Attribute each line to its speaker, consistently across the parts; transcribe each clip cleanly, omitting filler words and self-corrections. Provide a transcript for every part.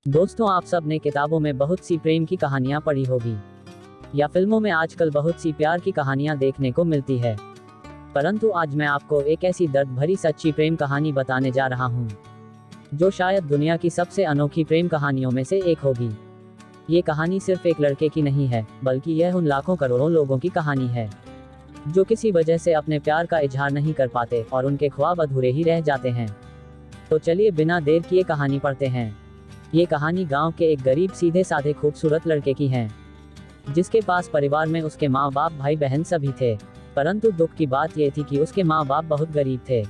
Speaker 1: दोस्तों, आप सब ने किताबों में बहुत सी प्रेम की कहानियां पढ़ी होगी या फिल्मों में आजकल बहुत सी प्यार की कहानियां देखने को मिलती है। परंतु आज मैं आपको एक ऐसी दर्द भरी सच्ची प्रेम कहानी बताने जा रहा हूं, जो शायद दुनिया की सबसे अनोखी प्रेम कहानियों में से एक होगी। ये कहानी सिर्फ एक लड़के की नहीं है, बल्कि यह उन लाखों करोड़ों लोगों की कहानी है जो किसी वजह से अपने प्यार का इजहार नहीं कर पाते और उनके ख्वाब अधूरे ही रह जाते हैं। तो चलिए बिना देर किए कहानी पढ़ते हैं। ये कहानी गांव के एक गरीब सीधे साधे खूबसूरत लड़के की है, जिसके पास परिवार में उसके माँ बाप भाई बहन सभी थे। परंतु दुख की बात यह थी कि उसके माँ बाप बहुत गरीब थे,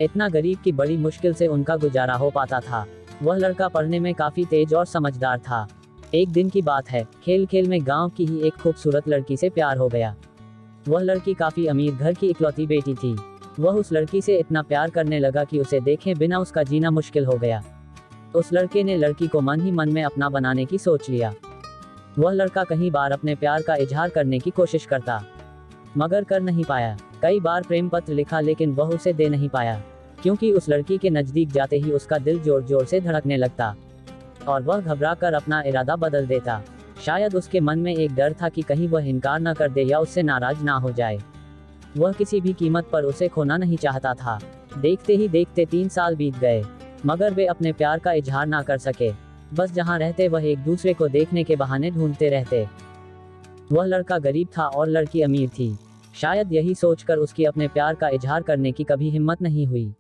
Speaker 1: इतना गरीब कि बड़ी मुश्किल से उनका गुजारा हो पाता था। वह लड़का पढ़ने में काफी तेज और समझदार था। एक दिन की बात है, खेल खेल में गांव की ही एक खूबसूरत लड़की से प्यार हो गया। वह लड़की काफी अमीर घर की इकलौती बेटी थी। वह उस लड़की से इतना प्यार करने लगा कि उसे देखे बिना उसका जीना मुश्किल हो गया। उस लड़के ने लड़की को मन ही मन में अपना बनाने की सोच लिया। वह लड़का कई बार अपने प्यार का इजहार करने की कोशिश करता, मगर कर नहीं पाया। कई बार प्रेम पत्र लिखा, लेकिन वह उसे दे नहीं पाया, क्योंकि उस लड़की के नजदीक जाते ही उसका दिल जोर जोर से धड़कने लगता और वह घबरा कर अपना इरादा बदल देता। शायद उसके मन में एक डर था कि कहीं वह इनकार न कर दे या उससे नाराज ना हो जाए। वह किसी भी कीमत पर उसे खोना नहीं चाहता था। देखते ही देखते 3 साल बीत गए, मगर वे अपने प्यार का इजहार ना कर सके। बस जहाँ रहते वह एक दूसरे को देखने के बहाने ढूंढते रहते। वह लड़का गरीब था और लड़की अमीर थी। शायद यही सोचकर उसकी अपने प्यार का इजहार करने की कभी हिम्मत नहीं हुई,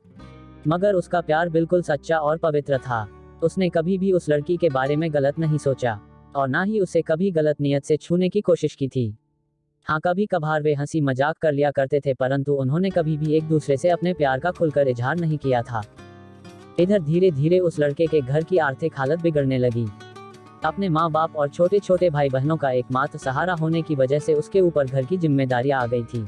Speaker 1: मगर उसका प्यार बिल्कुल सच्चा और पवित्र था। उसने कभी भी उस लड़की के बारे में गलत नहीं सोचा और ना ही उसे कभी गलत नियत से छूने की कोशिश की थी। हाँ, कभी कभार वे हंसी मजाक कर लिया करते थे, परंतु उन्होंने कभी भी एक दूसरे से अपने प्यार का खुलकर इजहार नहीं किया था। इधर धीरे धीरे उस लड़के के घर की आर्थिक हालत बिगड़ने लगी। अपने माँ बाप और छोटे छोटे भाई बहनों का एकमात्र सहारा होने की वजह से उसके ऊपर घर की जिम्मेदारियां आ गई थी,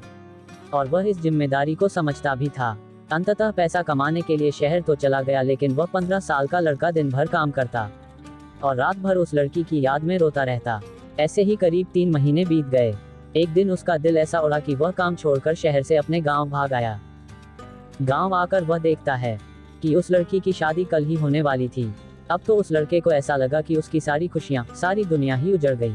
Speaker 1: और वह इस जिम्मेदारी को समझता भी था। अंततः पैसा कमाने के लिए शहर तो चला गया, लेकिन वह 15 साल का लड़का दिन भर काम करता और रात भर उस लड़की की याद में रोता रहता। ऐसे ही करीब 3 महीने बीत गए। एक दिन उसका दिल ऐसा उड़ा कि वह काम छोड़कर शहर से अपने गांव भाग आया। गांव आकर वह देखता है कि उस लड़की की शादी कल ही होने वाली थी। अब तो उस लड़के को ऐसा लगा कि उसकी सारी खुशियां, सारी दुनिया ही उजड़ गई।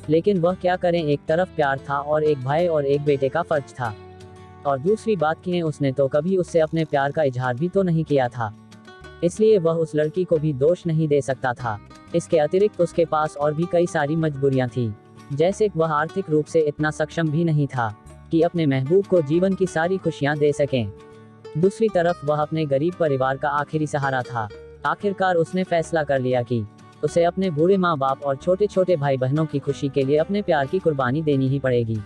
Speaker 1: लेकिन वह क्या करें, एक तरफ प्यार था और एक भाई और एक बेटे का फर्ज था, और दूसरी बात कि उसने तो कभी उससे अपने प्यार का इजहार भी तो नहीं किया था, इसलिए वह उस लड़की को भी दोष नहीं दे सकता था। इसके अतिरिक्त उसके पास और भी कई सारी मजबूरियां थी, जैसे वह आर्थिक रूप से इतना सक्षम भी नहीं था कि अपने महबूब को जीवन की सारी खुशियां दे सकें। दूसरी तरफ वह अपने गरीब परिवार का आखिरी सहारा था। आखिरकार उसने फैसला कर लिया कि उसे अपने बूढ़े माँ बाप और छोटे छोटे भाई बहनों की खुशी के लिए अपने प्यार की कुर्बानी देनी ही पड़ेगी।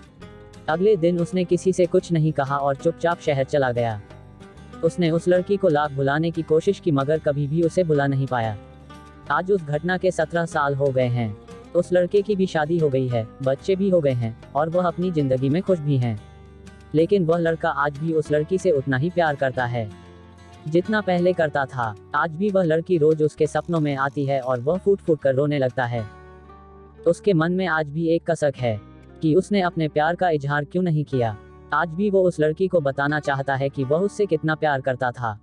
Speaker 1: अगले दिन उसने किसी से कुछ नहीं कहा और चुपचाप शहर चला गया। उसने उस लड़की को लाख भुलाने की कोशिश की, मगर कभी भी उसे भुला नहीं पाया। आज उस घटना के 17 साल हो गए हैं। उस लड़के की भी शादी हो गई है, बच्चे भी हो गए हैं और वह अपनी जिंदगी में खुश भी हैं। लेकिन वह लड़का आज भी उस लड़की से उतना ही प्यार करता है जितना पहले करता था। आज भी वह लड़की रोज उसके सपनों में आती है और वह फूट फूट कर रोने लगता है। उसके मन में आज भी एक कसक है कि उसने अपने प्यार का इजहार क्यों नहीं किया। आज भी वो उस लड़की को बताना चाहता है कि वह उससे कितना प्यार करता था।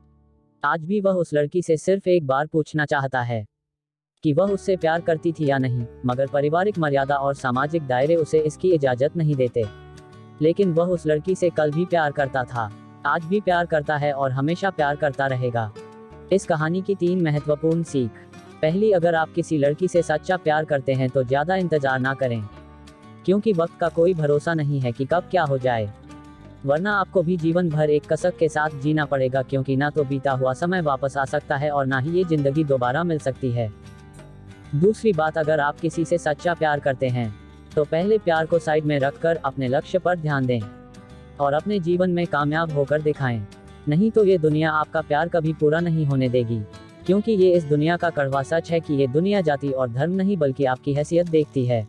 Speaker 1: आज भी वह उस लड़की से सिर्फ एक बार पूछना चाहता है कि वह उससे प्यार करती थी या नहीं, मगर पारिवारिक मर्यादा और सामाजिक दायरे उसे इसकी इजाजत नहीं देते। लेकिन वह उस लड़की से कल भी प्यार करता था, आज भी प्यार करता है और हमेशा प्यार करता रहेगा। इस कहानी की 3 महत्वपूर्ण सीख। पहली, अगर आप किसी लड़की से सच्चा प्यार करते हैं तो ज्यादा इंतजार ना करें, क्योंकि वक्त का कोई भरोसा नहीं है कि कब क्या हो जाए, वरना आपको भी जीवन भर एक कसक के साथ जीना पड़ेगा, क्योंकि ना तो बीता हुआ समय वापस आ सकता है और ना ही ये जिंदगी दोबारा मिल सकती है। दूसरी बात, अगर आप किसी से सच्चा प्यार करते हैं तो पहले प्यार को साइड में रखकर अपने लक्ष्य पर ध्यान दें और अपने जीवन में कामयाब होकर दिखाएं। नहीं तो ये दुनिया आपका प्यार कभी पूरा नहीं होने देगी, क्योंकि ये इस दुनिया का कड़वा सच है कि ये दुनिया जाति और धर्म नहीं बल्कि आपकी हैसियत देखती है।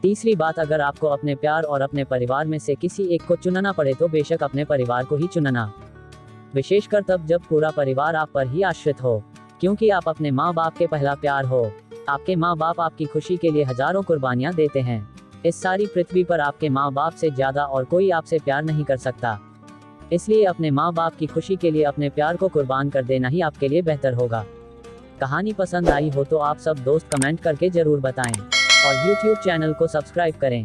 Speaker 1: तीसरी बात, अगर आपको अपने प्यार और अपने परिवार में से किसी एक को चुनना पड़े तो बेशक अपने परिवार को ही चुनना, विशेषकर तब जब पूरा परिवार आप पर ही आश्रित हो, क्योंकि आप अपने माँ बाप के पहला प्यार हो। आपके माँ बाप आपकी खुशी के लिए हजारों कुर्बानियां देते हैं। इस सारी पृथ्वी पर आपके माँ बाप से ज्यादा और कोई आपसे प्यार नहीं कर सकता। इसलिए अपने माँ बाप की खुशी के लिए अपने प्यार को कुर्बान कर देना ही आपके लिए बेहतर होगा। कहानी पसंद आई हो तो आप सब दोस्त कमेंट करके जरूर बताएं और YouTube चैनल को सब्सक्राइब करें।